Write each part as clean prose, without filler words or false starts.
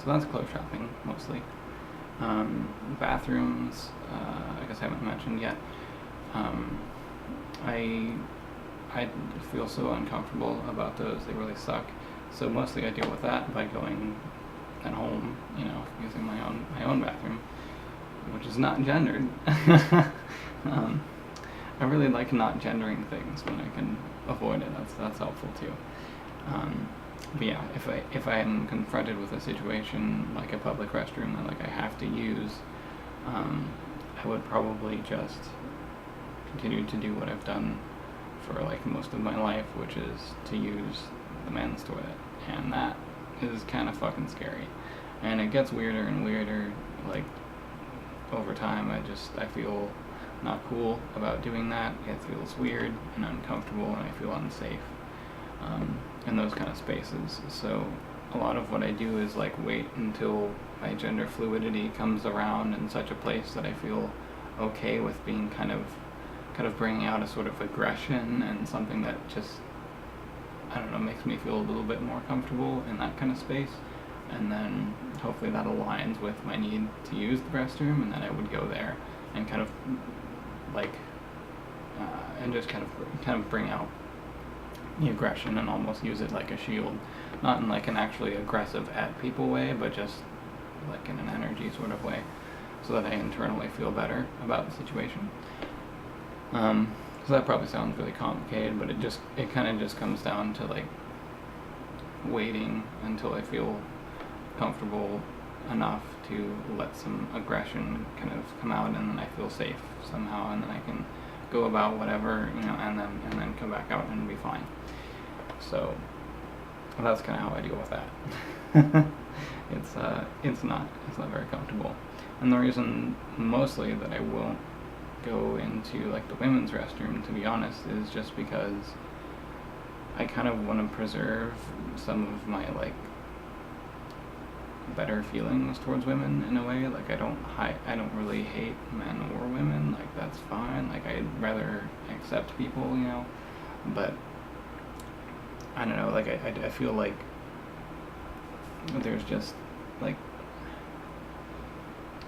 So that's clothes shopping, mostly. Bathrooms, I guess I haven't mentioned yet. I feel so uncomfortable about those. They really suck. So mostly I deal with that by going at home, using my own bathroom, which is not gendered. I really like not gendering things when I can avoid it. That's helpful too. But yeah, if I am confronted with a situation like a public restroom that I have to use, I would probably just continue to do what I've done for most of my life, which is to use the men's toilet, and that is kind of fucking scary. And it gets weirder and weirder, over time. I feel not cool about doing that. It feels weird and uncomfortable, and I feel unsafe in those kind of spaces. So a lot of what I do is wait until my gender fluidity comes around in such a place that I feel okay with being kind of bringing out a sort of aggression and something that just, I don't know, makes me feel a little bit more comfortable in that kind of space. And then hopefully that aligns with my need to use the restroom, and then I would go there and and just kind of bring out the aggression and almost use it like a shield, not in an actually aggressive at people way, but just in an energy sort of way, so that I internally feel better about the situation. So that probably sounds really complicated, but it kind of just comes down to waiting until I feel comfortable enough to let some aggression kind of come out, and then I feel safe somehow, and then I can go about whatever, and then come back out and be fine. So that's kind of how I deal with that. It's not very comfortable, and the reason mostly that I won't go into the women's restroom, to be honest, is just because I kind of want to preserve some of my better feelings towards women in a way. I don't really hate men or women. That's fine. I'd rather accept people, but I don't know. I feel there's just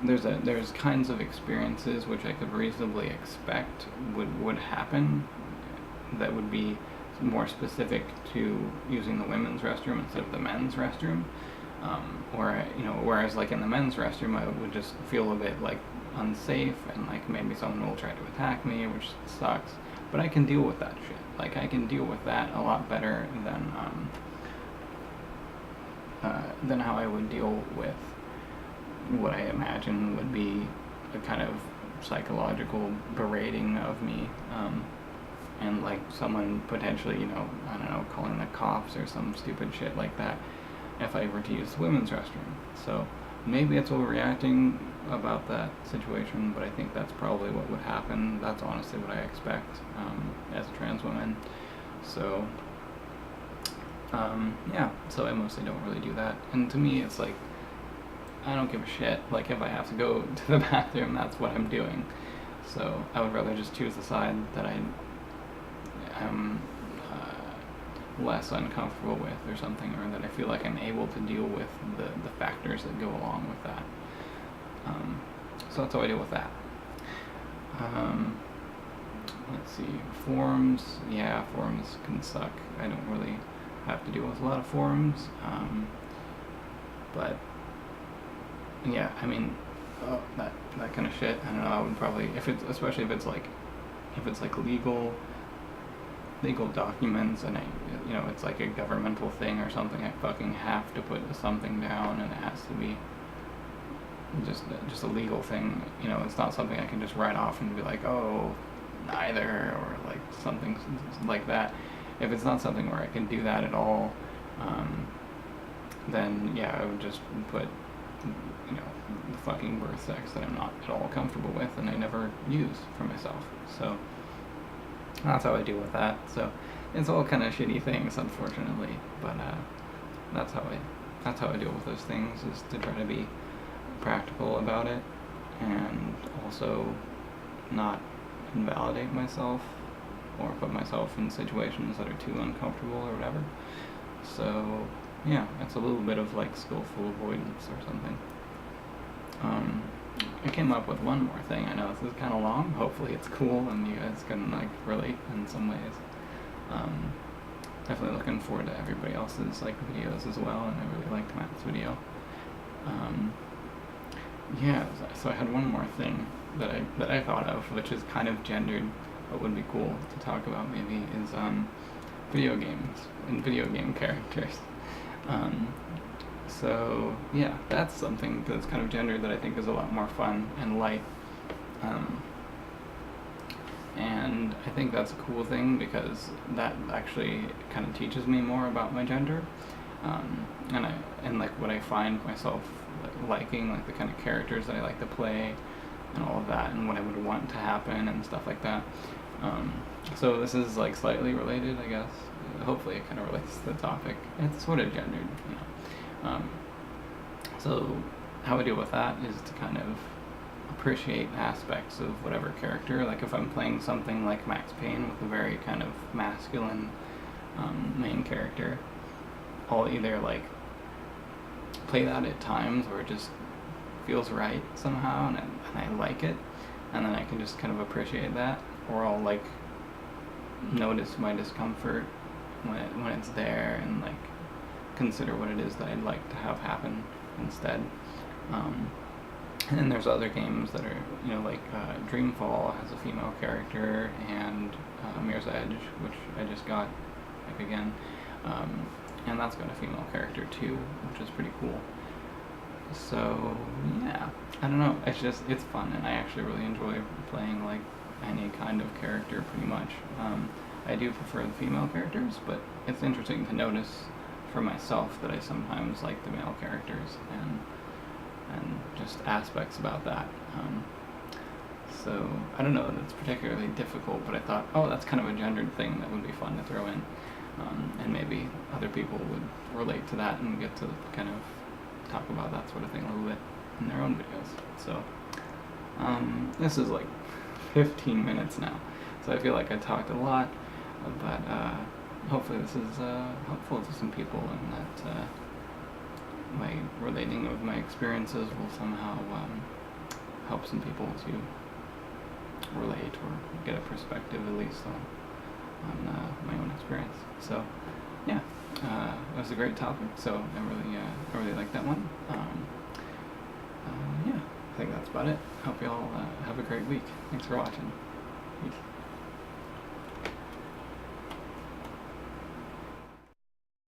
there's kinds of experiences which I could reasonably expect would happen that would be more specific to using the women's restroom instead of the men's restroom. Whereas in the men's restroom, I would just feel a bit unsafe, and maybe someone will try to attack me, which sucks. But I can deal with that shit. I can deal with that a lot better than how I would deal with what I imagine would be a kind of psychological berating of me, and someone potentially, I don't know, calling the cops or some stupid shit like that if I were to use the women's restroom. So maybe it's overreacting about that situation, but I think that's probably what would happen. That's honestly what I expect as a trans woman. So yeah, so I mostly don't really do that. And to me, it's I don't give a shit. If I have to go to the bathroom, that's what I'm doing. So I would rather just choose the side that I am less uncomfortable with or something, or that I feel I'm able to deal with the factors that go along with that. So that's how I deal with that. Let's see, forums. Yeah, forums can suck. I don't really have to deal with a lot of forums. But yeah, I mean, that kind of shit, I don't know, I would probably, especially if it's legal documents, and it's a governmental thing or something, I fucking have to put something down, and it has to be just a legal thing. It's not something I can just write off and be oh, neither, or something like that. If it's not something where I can do that at all, then yeah, I would just put the fucking birth sex that I'm not at all comfortable with, and I never use for myself. So that's how I deal with that. So it's all kind of shitty things, unfortunately, but that's how I deal with those things, is to try to be practical about it, and also not invalidate myself or put myself in situations that are too uncomfortable or whatever. So yeah, it's a little bit of like skillful avoidance or something. I came up with one more thing. I know this is kind of long. Hopefully it's cool and you guys can like relate in some ways. Definitely looking forward to everybody else's like videos as well, and I really liked Matt's video. Yeah, so I had one more thing that I thought of, which is kind of gendered, but would be cool to talk about maybe, is video games and video game characters. So yeah, that's something that's kind of gendered that I think is a lot more fun and light. And I think that's a cool thing because that actually kind of teaches me more about my gender, and like what I find myself liking, like the kind of characters that I like to play, and all of that, and what I would want to happen and stuff like that. So this is like slightly related, I guess. Hopefully it kind of relates to the topic. It's sort of gendered, you know. So how I deal with that is to kind of appreciate aspects of whatever character. Like if I'm playing something like Max Payne with a very kind of masculine main character, I'll either like play that at times where it just feels right somehow and I like it, and then I can just kind of appreciate that, or I'll like notice my discomfort when it's there and like consider what it is that I'd like to have happen instead. And then there's other games that are, you know, like Dreamfall has a female character, and Mirror's Edge, which I just got like again, and that's got a female character too, which is pretty cool. So yeah, I don't know, it's fun, and I actually really enjoy playing like any kind of character pretty much. I do prefer the female characters, but it's interesting to notice for myself that I sometimes like the male characters, and just aspects about that. So I don't know that it's particularly difficult, but I thought, oh, that's kind of a gendered thing that would be fun to throw in, and maybe other people would relate to that and get to kind of talk about that sort of thing a little bit in their own videos. So this is like 15 minutes now, so I feel like I talked a lot, but hopefully this is helpful to some people, and that my relating of my experiences will somehow help some people to relate or get a perspective at least on my own experience. So yeah, it was a great topic, so I really like that one. Yeah, I think that's about it. Hope you all have a great week. Thanks for watching. Peace.